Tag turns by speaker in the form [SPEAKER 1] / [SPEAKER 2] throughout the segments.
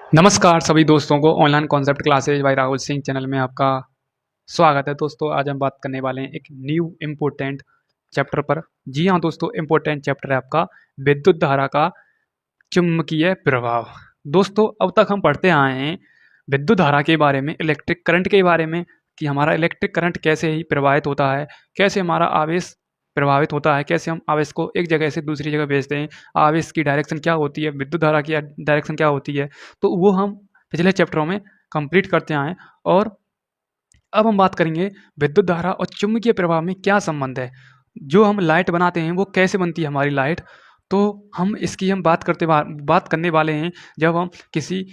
[SPEAKER 1] नमस्कार सभी दोस्तों को online concept classes by Rahul Singh channel में आपका स्वागत है। दोस्तों आज हम बात करने वाले हैं एक न्यू इम्पोर्टेंट चैप्टर पर। जी हाँ दोस्तों, इम्पोर्टेंट चैप्टर है आपका विद्युत धारा का चुंबकीय प्रभाव। दोस्तों अब तक हम पढ़ते आए हैं विद्युत धारा के बारे में, इलेक्ट्रिक करंट के बारे में, कि हमारा इलेक्ट्रिक करंट कैसे ही प्रवाहित होता है, कैसे हमारा आवेश प्रभावित होता है, कैसे हम आवेश को एक जगह से दूसरी जगह भेजते हैं, आवेश की डायरेक्शन क्या होती है, विद्युत धारा की डायरेक्शन क्या होती है। तो वो हम पिछले चैप्टरों में कंप्लीट करते आए हैं। और अब हम बात करेंगे विद्युत धारा और चुंबकीय प्रवाह में क्या संबंध है। जो हम लाइट बनाते हैं वो कैसे बनती है हमारी लाइट, तो हम इसकी हम बात करने वाले हैं। जब हम किसी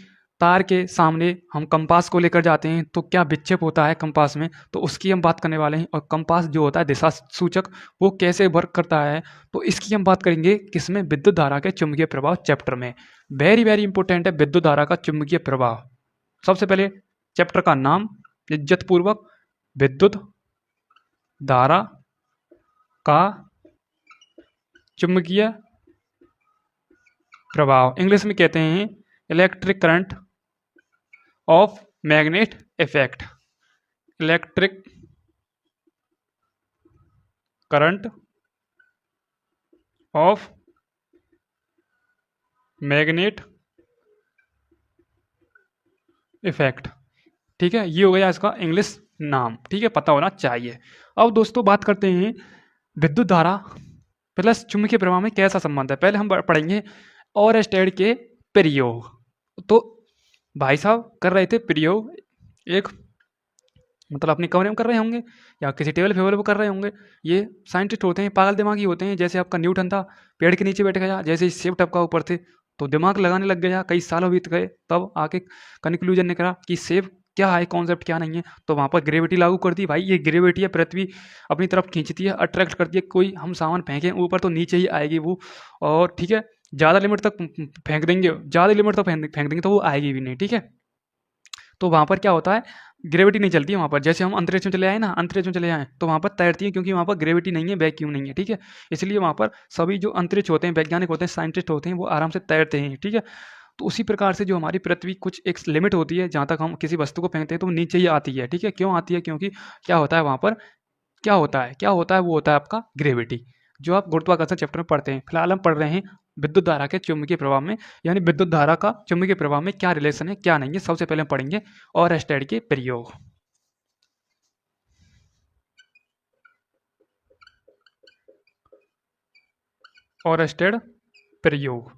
[SPEAKER 1] तार के सामने हम कंपास को लेकर जाते हैं तो क्या विक्षेप होता है कंपास में, तो उसकी हम बात करने वाले हैं। और कंपास जो होता है दिशा सूचक, वो कैसे वर्क करता है, तो इसकी हम बात करेंगे किसमें, विद्युत धारा के चुंबकीय प्रभाव चैप्टर में। वेरी वेरी इंपॉर्टेंट है विद्युत धारा का चुंबकीय प्रभाव। सबसे पहले चैप्टर का नाम इज्जत पूर्वक विद्युत धारा का चुंबकीय प्रभाव, इंग्लिश में कहते हैं electric current of magnet effect. Electric current of magnet effect. ठीक है, ये हो गया इसका इंग्लिश नाम। ठीक है, पता होना चाहिए। अब दोस्तों बात करते हैं विद्युत धारा प्लस चुंबकीय प्रवाह में कैसा संबंध है। पहले हम पढ़ेंगे ओरस्टेड के प्रयोग। तो भाई साहब कर रहे थे प्रयोग, एक मतलब अपने कमरे में कर रहे होंगे या किसी टेबल फेबल पर कर रहे होंगे। ये साइंटिस्ट होते हैं, पागल दिमागी होते हैं। जैसे आपका न्यूटन था, पेड़ के नीचे बैठ गया, जैसे ही सेब टपका ऊपर थे तो दिमाग लगाने लग गया, कई सालों बीत गए, तब आके कंक्लूजन निकला कि सेब क्या है, कॉन्सेप्ट क्या नहीं है। तो वहाँ पर ग्रेविटी लागू कर दी। भाई ये ग्रेविटी है, पृथ्वी अपनी तरफ खींचती है, अट्रैक्ट करती है। कोई हम सामान फेंकें ऊपर तो नीचे ही आएगी वो। और ठीक है, ज़्यादा लिमिट तक फेंक देंगे, ज़्यादा लिमिट तक फेंक देंगे तो वो आएगी भी नहीं। ठीक है, तो वहाँ पर क्या होता है, ग्रेविटी नहीं चलती है वहाँ पर। जैसे हम अंतरिक्ष में चले आए ना, अंतरिक्ष में चले आए तो वहाँ पर तैरती है, क्योंकि वहाँ पर ग्रेविटी नहीं है, वैक्यूम नहीं है। ठीक है, इसलिए वहाँ पर सभी जो अंतरिक्ष होते हैं, वैज्ञानिक होते हैं, साइंटिस्ट होते हैं, वो आराम से तैरते हैं। ठीक है, तो उसी प्रकार से जो हमारी पृथ्वी, कुछ एक लिमिट होती है जहाँ तक हम किसी वस्तु को फेंकते हैं तो वो नीचे ही आती है। ठीक है, क्यों आती है, क्योंकि क्या होता है वहाँ पर, क्या होता है वो होता है आपका ग्रेविटी, जो आप गुरुत्वाकर्षण चैप्टर में पढ़ते हैं। फिलहाल हम पढ़ रहे हैं विद्युत धारा के चुंबकीय प्रभाव में, यानी विद्युत धारा का चुंबकीय प्रभाव में क्या रिलेशन है, क्या नहीं है। सबसे पहले हम पढ़ेंगे ओरस्टेड के प्रयोग। ओरस्टेड प्रयोग।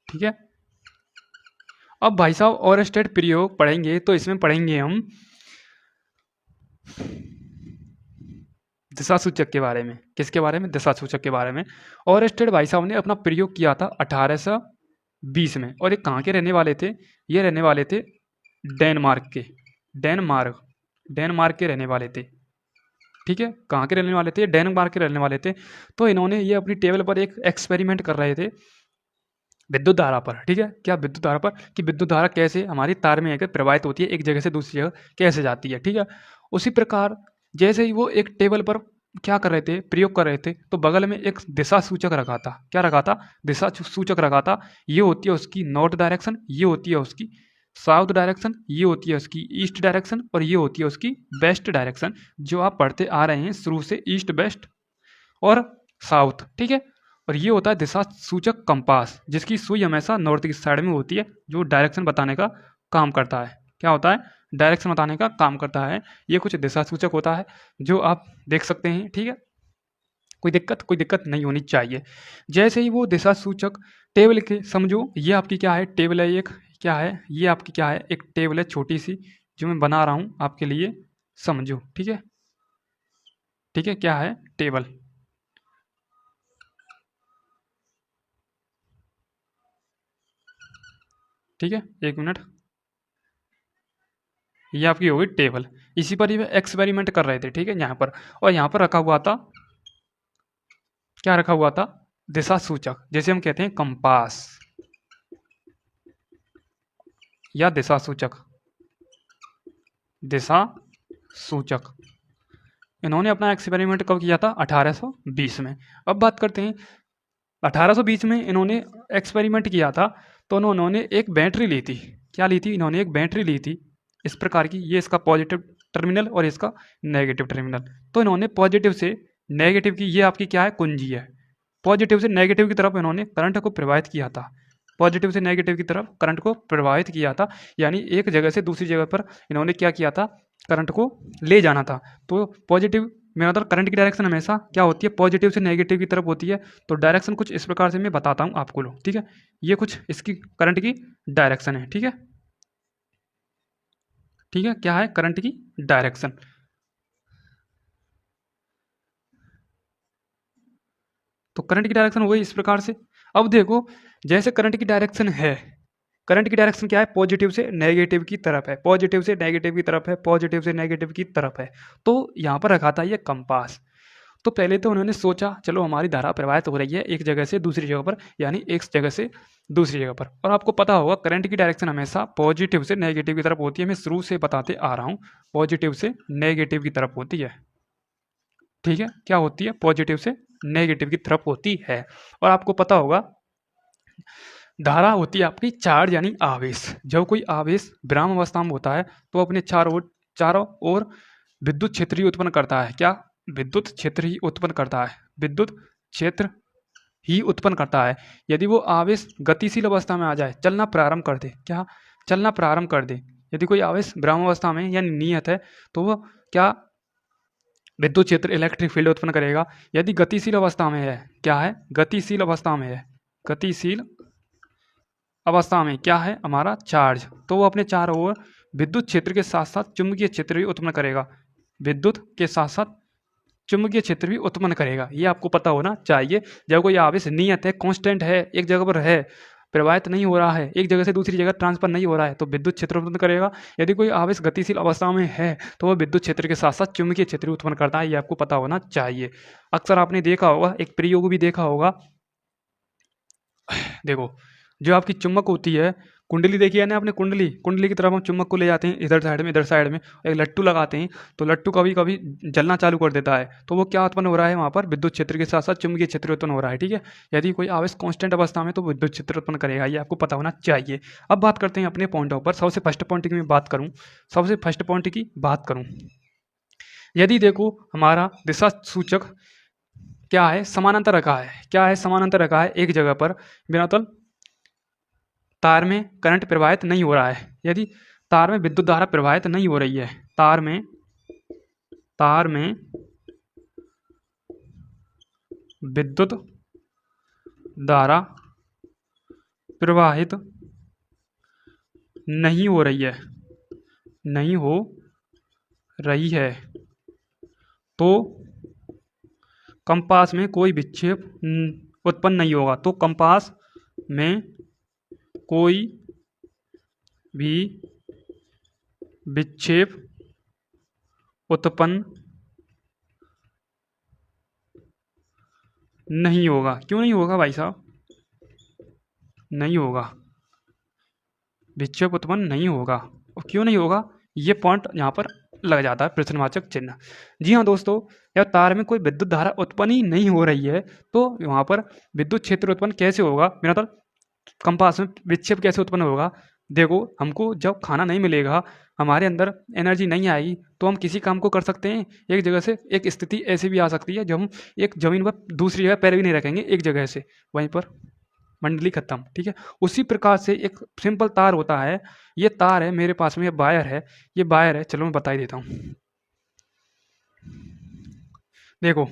[SPEAKER 1] ठीक है, अब भाई साहब ओरस्टेड प्रयोग पढ़ेंगे तो इसमें पढ़ेंगे हम दिशा सूचक के बारे में। किसके बारे में, दिशा सूचक के बारे में। ओरस्टेड भाई साहब ने अपना प्रयोग किया था 1820 में। और ये कहाँ के रहने वाले थे, ये रहने वाले थे डेनमार्क के। डेनमार्क के रहने वाले थे। ठीक है, कहाँ के रहने वाले थे, डेनमार्क के रहने वाले थे। तो इन्होंने ये अपनी टेबल पर एक एक्सपेरिमेंट कर रहे थे विद्युत धारा पर। ठीक है, क्या विद्युत धारा पर, कि विद्युत धारा कैसे हमारी तार में आकर प्रवाहित होती है, एक जगह से दूसरी जगह कैसे जाती है। ठीक है, उसी प्रकार जैसे ही वो एक टेबल पर क्या कर रहे थे, प्रयोग कर रहे थे, तो बगल में एक दिशा सूचक रखा था। क्या रखा था, दिशा सूचक रखा था। ये होती है उसकी नॉर्थ डायरेक्शन, ये होती है उसकी साउथ डायरेक्शन, ये होती है उसकी ईस्ट डायरेक्शन, और ये होती है उसकी वेस्ट डायरेक्शन, जो आप पढ़ते आ रहे हैं शुरू से, ईस्ट वेस्ट और साउथ। ठीक है, और ये होता है दिशा सूचक कंपास, जिसकी सुई हमेशा नॉर्थ की साइड में होती है, जो डायरेक्शन बताने का काम करता है। क्या होता है, डायरेक्शन बताने का काम करता है। ये कुछ दिशा सूचक होता है जो आप देख सकते हैं। ठीक है, कोई दिक्कत नहीं होनी चाहिए। जैसे ही वो दिशा सूचक टेबल के, समझो ये आपकी क्या है, टेबल है एक, क्या है ये आपकी, क्या है, एक टेबल है छोटी सी, जो मैं बना रहा हूँ आपके लिए, समझो। ठीक है, ठीक है, क्या है, टेबल। ठीक है, एक मिनट, ये आपकी होगी टेबल। इसी पर ये एक्सपेरिमेंट कर रहे थे। ठीक है, यहाँ पर, और यहाँ पर रखा हुआ था, क्या रखा हुआ था, दिशा सूचक, जैसे हम कहते हैं कंपास या दिशा सूचक। दिशा सूचक इन्होंने अपना एक्सपेरिमेंट कब किया था, 1820 में। अब बात करते हैं 1820 में इन्होंने एक्सपेरिमेंट किया था, तो उन्होंने एक बैटरी ली थी। क्या ली थी? इन्होंने एक बैटरी ली थी इस प्रकार की, ये इसका पॉजिटिव टर्मिनल और इसका नेगेटिव टर्मिनल। तो इन्होंने पॉजिटिव से नेगेटिव की, ये आपकी क्या है, कुंजी है, पॉजिटिव से नेगेटिव की तरफ इन्होंने करंट को प्रवाहित किया था, पॉजिटिव से नेगेटिव की तरफ करंट को प्रवाहित किया था, यानी एक जगह से दूसरी जगह पर इन्होंने क्या किया था, करंट को ले जाना था। तो पॉजिटिव में मतलब करंट की डायरेक्शन हमेशा क्या होती है, पॉजिटिव से नेगेटिव की तरफ होती है। तो डायरेक्शन कुछ इस प्रकार से मैं बताता हूँ आपको लोग, ठीक है। ये कुछ इसकी करंट की डायरेक्शन है, ठीक है, ठीक है, क्या है, करंट की डायरेक्शन। तो करंट की डायरेक्शन हो गई इस प्रकार से। अब देखो, जैसे करंट की डायरेक्शन है, करंट की डायरेक्शन क्या है, पॉजिटिव से नेगेटिव की तरफ है, पॉजिटिव से नेगेटिव की तरफ है, पॉजिटिव से नेगेटिव की तरफ है। तो यहाँ पर रखा था ये कंपास। तो पहले तो उन्होंने सोचा चलो हमारी धारा प्रवाहित हो रही है एक जगह से दूसरी जगह पर, यानी एक जगह से दूसरी जगह पर। और आपको पता होगा करंट की डायरेक्शन हमेशा पॉजिटिव से नेगेटिव की तरफ होती है। मैं शुरू से बताते आ रहा हूँ, पॉजिटिव से नेगेटिव की तरफ होती है, ठीक है, क्या होती है, पॉजिटिव से नेगेटिव की तरफ होती है। और आपको पता होगा धारा होती है आपकी चार्ज यानी आवेश। जब कोई आवेश विराम अवस्था में होता है तो अपने चारों ओर विद्युत क्षेत्र ही उत्पन्न करता है। क्या? विद्युत क्षेत्र ही उत्पन्न करता है, विद्युत क्षेत्र ही उत्पन्न करता है। यदि वो आवेश गतिशील अवस्था में आ जाए, चलना प्रारंभ कर दे, क्या, चलना प्रारंभ कर दे, यदि कोई आवेश विराम अवस्था में यानी नियत है, तो वो क्या, विद्युत क्षेत्र इलेक्ट्रिक फील्ड उत्पन्न करेगा। यदि गतिशील अवस्था में है, क्या है, गतिशील अवस्था में है, गतिशील अवस्था में क्या है हमारा चार्ज, तो वो अपने चारों ओर विद्युत क्षेत्र के साथ साथ चुंबकीय क्षेत्र भी उत्पन्न करेगा, विद्युत के साथ साथ चुंबकीय क्षेत्र भी उत्पन्न करेगा। ये आपको पता होना चाहिए। जब कोई आवेश नियत है, कांस्टेंट है, एक जगह पर है, प्रवाहित नहीं हो रहा है, एक जगह से दूसरी जगह ट्रांसफर नहीं हो रहा है, तो विद्युत क्षेत्र उत्पन्न करेगा। यदि कोई आवेश गतिशील अवस्था में है तो वह विद्युत क्षेत्र के साथ साथ चुंबकीय क्षेत्र भी उत्पन्न करता है। ये आपको पता होना चाहिए। अक्सर आपने देखा होगा, एक प्रयोग भी देखा होगा, देखो जो आपकी चुम्बक होती है, कुंडली देखी है ना आपने, कुंडली, कुंडली की तरफ हम चुम्बक को ले जाते हैं, इधर साइड में, इधर साइड में एक लट्टू लगाते हैं, तो लट्टू कभी कभी जलना चालू कर देता है, तो वो क्या उत्पन्न हो रहा है वहाँ पर, विद्युत क्षेत्र के साथ साथ चुंबकीय क्षेत्र उत्पन्न हो रहा है, ठीक है। यदि कोई आवेश कांस्टेंट अवस्था में तो विद्युत क्षेत्र उत्पन्न करेगा, ये आपको पता होना चाहिए। अब बात करते हैं अपने पॉइंटों पर। सबसे फर्स्ट पॉइंट की मैं बात करूँ, सबसे फर्स्ट पॉइंट की बात करूँ, यदि देखो हमारा दिशा सूचक क्या है, समानांतर रखा है, क्या है, समानांतर रखा है एक जगह पर, बिना मतलब तार में करंट प्रवाहित नहीं हो रहा है, यदि तार में विद्युत धारा प्रवाहित नहीं हो रही है, तार में विद्युत धारा प्रवाहित नहीं हो रही है, नहीं हो रही है, तो कंपास में कोई विक्षेप उत्पन्न नहीं होगा। तो कंपास में कोई भी विक्षेप उत्पन्न नहीं होगा। क्यों नहीं होगा भाई साहब? नहीं होगा, विक्षेप उत्पन्न नहीं होगा। और क्यों नहीं होगा, ये पॉइंट यहाँ पर लग जाता है प्रश्नवाचक चिन्ह। जी हाँ दोस्तों, जब तार में कोई विद्युत धारा उत्पन्न ही नहीं हो रही है तो वहाँ पर विद्युत क्षेत्र उत्पन्न कैसे होगा, मेरा मतलब कंपास में विक्षेप कैसे उत्पन्न होगा। देखो, हमको जब खाना नहीं मिलेगा, हमारे अंदर एनर्जी नहीं आएगी, तो हम किसी काम को कर सकते हैं। एक जगह से एक स्थिति ऐसी भी आ सकती है जब हम एक जमीन पर दूसरी जगह पैर भी नहीं रखेंगे, एक जगह से वहीं पर मंडली खत्म, ठीक है। उसी प्रकार से एक सिंपल तार होता है, ये तार है मेरे पास में, ये वायर है, ये वायर है, चलो मैं बता ही देता हूँ। देखो,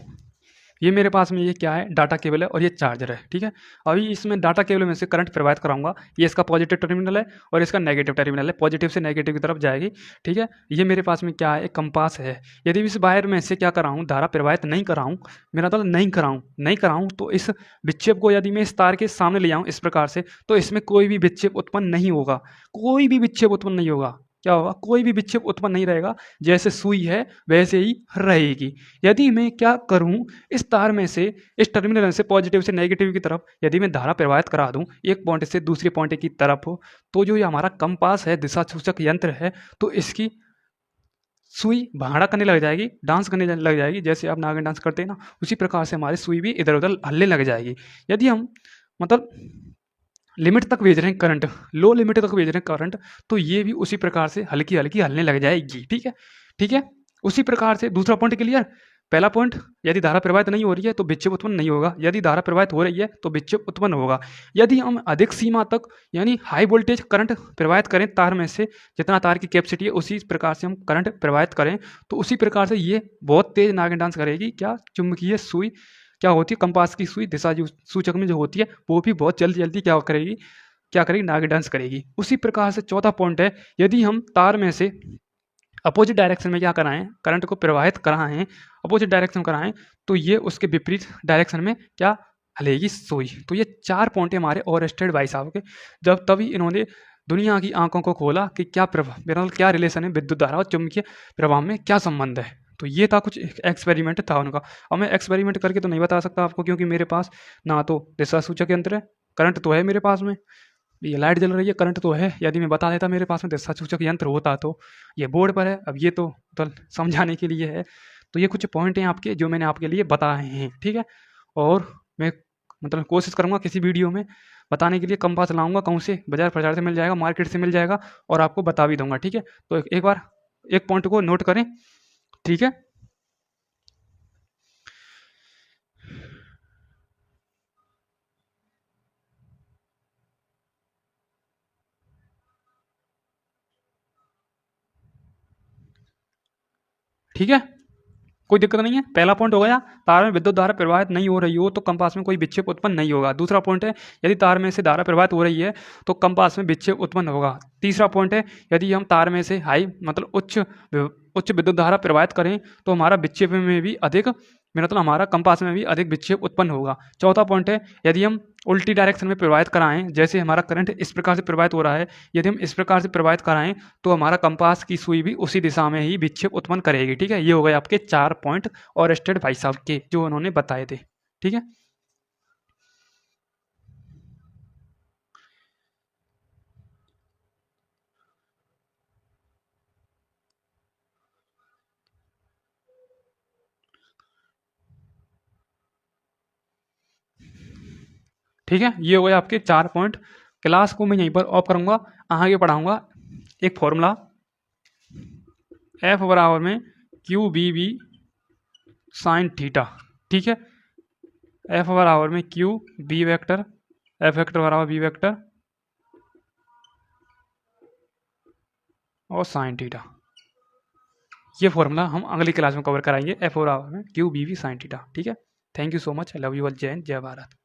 [SPEAKER 1] ये मेरे पास में ये क्या है, डाटा केबल है और ये चार्जर है, ठीक है। अभी इसमें डाटा केबल में से करंट प्रवाहित कराऊंगा, ये इसका पॉजिटिव टर्मिनल है और इसका नेगेटिव टर्मिनल है, पॉजिटिव से नेगेटिव की तरफ जाएगी, ठीक है। ये मेरे पास में क्या है, एक कंपास है। यदि इस वायर में से क्या कराऊँ, धारा प्रवाहित नहीं कराऊँ, मेरा मतलब नहीं कराऊँ, तो इस विक्षेप को यदि मैं इस तार के सामने ले आऊँ इस प्रकार से, तो इसमें कोई भी विक्षेप उत्पन्न नहीं होगा, कोई भी विक्षेप उत्पन्न नहीं होगा। क्या होगा, कोई भी विक्षेप उत्पन्न नहीं रहेगा, जैसे सुई है वैसे ही रहेगी। यदि मैं क्या करूं, इस तार में से, इस टर्मिनल से पॉजिटिव से नेगेटिव की तरफ यदि मैं धारा प्रवाहित करा दूं एक पॉइंट से दूसरे पॉइंट की तरफ, तो जो ये हमारा कंपास है, दिशा सूचक यंत्र है, तो इसकी सुई भाड़ा करने लग जाएगी, डांस करने लग जाएगी, जैसे आप नागिन डांस करते हैं ना, उसी प्रकार से हमारी सुई भी इधर उधर हलने लग जाएगी। यदि हम मतलब लिमिट तक भेज रहे हैं करंट, लो लिमिट तक भेज रहे हैं करंट, तो ये भी उसी प्रकार से हल्की हल्की हलने लग जाएगी। ठीक है, ठीक है। उसी प्रकार से दूसरा पॉइंट क्लियर। पहला पॉइंट, यदि धारा प्रवाहित नहीं हो रही है तो विक्षेप उत्पन्न नहीं होगा, यदि धारा प्रवाहित हो रही है तो विक्षेप उत्पन्न होगा। यदि हम अधिक सीमा तक यानी हाई वोल्टेज करंट प्रवाहित करें तार में से, जितना तार की कैपेसिटी है उसी प्रकार से हम करंट प्रवाहित करें, तो उसी प्रकार से ये बहुत तेज नागिन डांस करेगी। क्या, चुंबकीय सुई क्या होती है, कंपास की सुई दिशा सूचक में जो होती है वो भी बहुत जल्दी जल्दी क्या करेगी, क्या करेगी, नागिन डांस करेगी। उसी प्रकार से चौथा पॉइंट है, यदि हम तार में से अपोजिट डायरेक्शन में क्या कराएं, करंट को प्रवाहित कराएं, अपोजिट डायरेक्शन में कराएं, तो ये उसके विपरीत डायरेक्शन में क्या हलेगी सुई। तो ये 4 पॉइंट हमारे ओरेस्टेड भाई साहब के, जब तभी इन्होंने दुनिया की आंखों को खोला कि क्या प्रभाव, क्या रिलेशन है विद्युत धारा और चुंबकीय प्रभाव में, क्या संबंध है। तो ये था कुछ एक्सपेरिमेंट था उनका। अब मैं एक्सपेरिमेंट करके तो नहीं बता सकता आपको, क्योंकि मेरे पास ना तो दिशा सूचक यंत्र है, करंट तो है मेरे पास में, ये लाइट जल रही है, करंट तो है। यदि मैं बता देता मेरे पास में दिशा सूचक यंत्र होता तो ये बोर्ड पर है। अब ये तो समझाने के लिए है। तो ये कुछ पॉइंट हैं आपके जो मैंने आपके लिए बताए हैं। ठीक है, और मैं कोशिश करूँगा किसी वीडियो में बताने के लिए। कंपास लाऊंगा, कहूँ से बाजार प्रचार से मिल जाएगा, मार्केट से मिल जाएगा, और आपको बता भी दूंगा। ठीक है, तो एक बार एक पॉइंट को नोट करें। ठीक है, ठीक है, कोई दिक्कत नहीं है। पहला पॉइंट हो गया, तार में विद्युत धारा प्रवाहित नहीं हो रही हो तो कंपास में कोई विक्षेप उत्पन्न नहीं होगा। दूसरा पॉइंट है, यदि तार में से धारा प्रवाहित हो रही है तो कंपास में विक्षेप उत्पन्न होगा। तीसरा पॉइंट है, यदि हम तार में से हाई उच्च विद्युत धारा प्रवाहित करें तो हमारा विक्षेप में भी अधिक, हमारा कंपास में भी अधिक विक्षेप उत्पन्न होगा। चौथा पॉइंट है, यदि हम उल्टी डायरेक्शन में प्रवाहित कराएं, जैसे हमारा करंट इस प्रकार से प्रवाहित हो रहा है, यदि हम इस प्रकार से प्रवाहित कराएं तो हमारा कंपास की सुई भी उसी दिशा में ही विक्षेप उत्पन्न करेगी। ठीक है, ये हो गए आपके 4 पॉइंट और स्टेट भाई साहब के जो उन्होंने बताए थे। ठीक है, ठीक है, ये हो गए आपके 4 पॉइंट। क्लास को मैं यहीं पर ऑफ करूंगा, आगे पढ़ाऊंगा एक फॉर्मूला, एफ बराबर में Q B B sine theta. ठीक है, एफ बराबर में Q B vector, F vector बराबर बी वेक्टर और साइन थीटा। ये फॉर्मूला हम अगली क्लास में कवर कराएंगे, एफ बराबर में Q B B sine theta. ठीक है, thank you so much, love you all, जय हिंद, जय भारत।